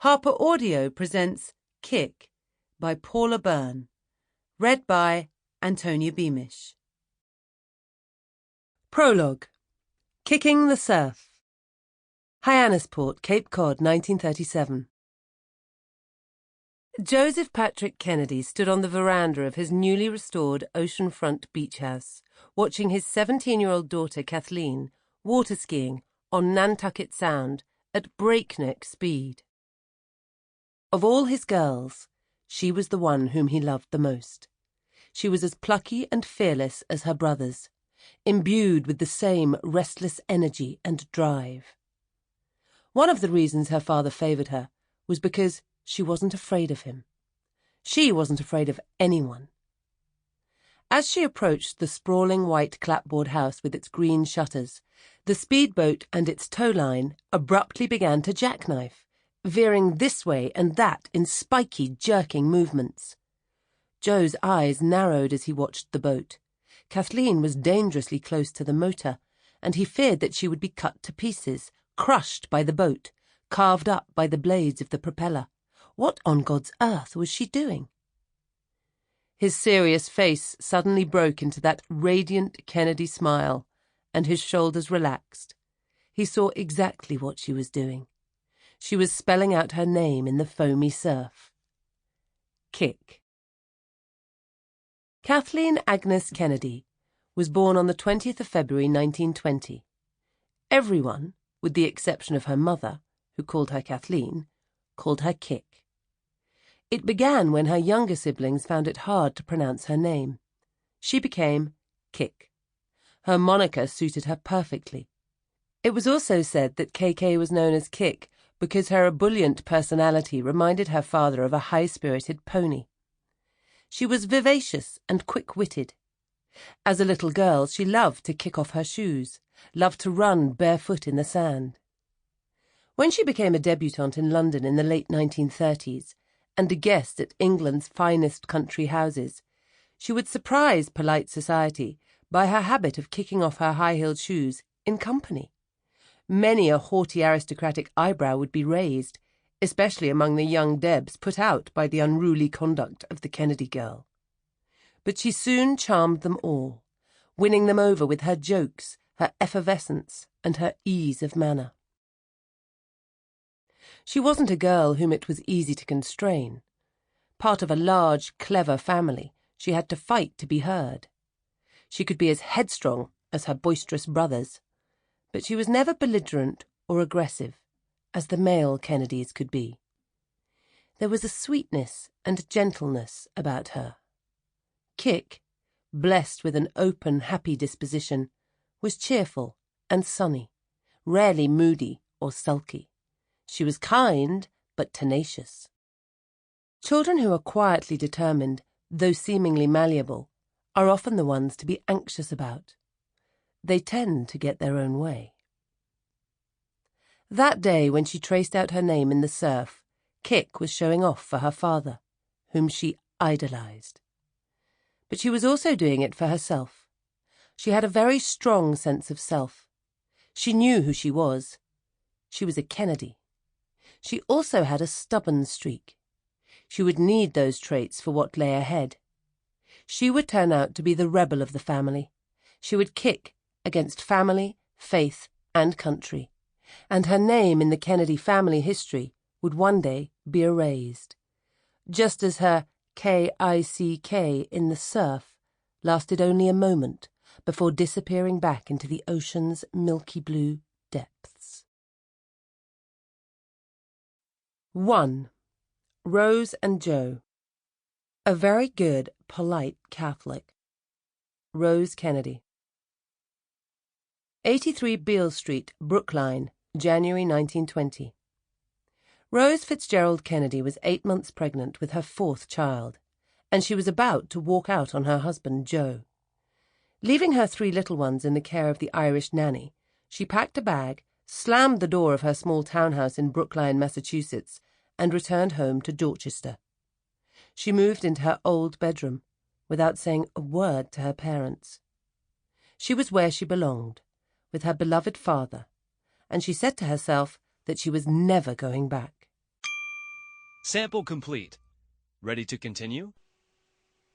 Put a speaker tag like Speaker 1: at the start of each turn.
Speaker 1: Harper Audio presents Kick by Paula Byrne, read by Antonia Beamish. Prologue. Kicking the Surf. Hyannisport, Cape Cod, 1937. Joseph Patrick Kennedy stood on the veranda of his newly restored oceanfront beach house, watching his 17-year-old daughter Kathleen water skiing on Nantucket Sound at breakneck speed. Of all his girls, she was the one whom he loved the most. She was as plucky and fearless as her brothers, imbued with the same restless energy and drive. One of the reasons her father favoured her was because she wasn't afraid of him. She wasn't afraid of anyone. As she approached the sprawling white clapboard house with its green shutters, the speedboat and its towline abruptly began to jackknife, veering this way and that in spiky, jerking movements. Joe's eyes narrowed as he watched the boat. Kathleen was dangerously close to the motor, and he feared that she would be cut to pieces, crushed by the boat, carved up by the blades of the propeller. What on God's earth was she doing? His serious face suddenly broke into that radiant Kennedy smile, and his shoulders relaxed. He saw exactly what she was doing. She was spelling out her name in the foamy surf. Kick. Kathleen Agnes Kennedy was born on the 20th of February 1920. Everyone, with the exception of her mother, who called her Kathleen, called her Kick. It began when her younger siblings found it hard to pronounce her name. She became Kick. Her moniker suited her perfectly. It was also said that KK was known as Kick because her ebullient personality reminded her father of a high-spirited pony. She was vivacious and quick-witted. As a little girl, she loved to kick off her shoes, loved to run barefoot in the sand. When she became a debutante in London in the late 1930s and a guest at England's finest country houses, she would surprise polite society by her habit of kicking off her high-heeled shoes in company. Many a haughty aristocratic eyebrow would be raised, especially among the young Debs put out by the unruly conduct of the Kennedy girl. But she soon charmed them all, winning them over with her jokes, her effervescence, and her ease of manner. She wasn't a girl whom it was easy to constrain. Part of a large, clever family, she had to fight to be heard. She could be as headstrong as her boisterous brothers, but she was never belligerent or aggressive, as the male Kennedys could be. There was a sweetness and gentleness about her. Kick, blessed with an open, happy disposition, was cheerful and sunny, rarely moody or sulky. She was kind, but tenacious. Children who are quietly determined, though seemingly malleable, are often the ones to be anxious about. They tend to get their own way. That day, when she traced out her name in the surf, Kick was showing off for her father, whom she idolized. But she was also doing it for herself. She had a very strong sense of self. She knew who she was. She was a Kennedy. She also had a stubborn streak. She would need those traits for what lay ahead. She would turn out to be the rebel of the family. She would kick against family, faith, and country, and her name in the Kennedy family history would one day be erased, just as her K-I-C-K in the surf lasted only a moment before disappearing back into the ocean's milky blue depths. 1. Rose and Joe. A very good, polite Catholic. Rose Kennedy. 83 Beale Street, Brookline, January 1920. Rose Fitzgerald Kennedy was 8 months pregnant with her 4th child, and she was about to walk out on her husband, Joe. Leaving her 3 little ones in the care of the Irish nanny, she packed a bag, slammed the door of her small townhouse in Brookline, Massachusetts, and returned home to Dorchester. She moved into her old bedroom, without saying a word to her parents. She was where she belonged, with her beloved father, and she said to herself that she was never going back.
Speaker 2: Sample complete. Ready to continue?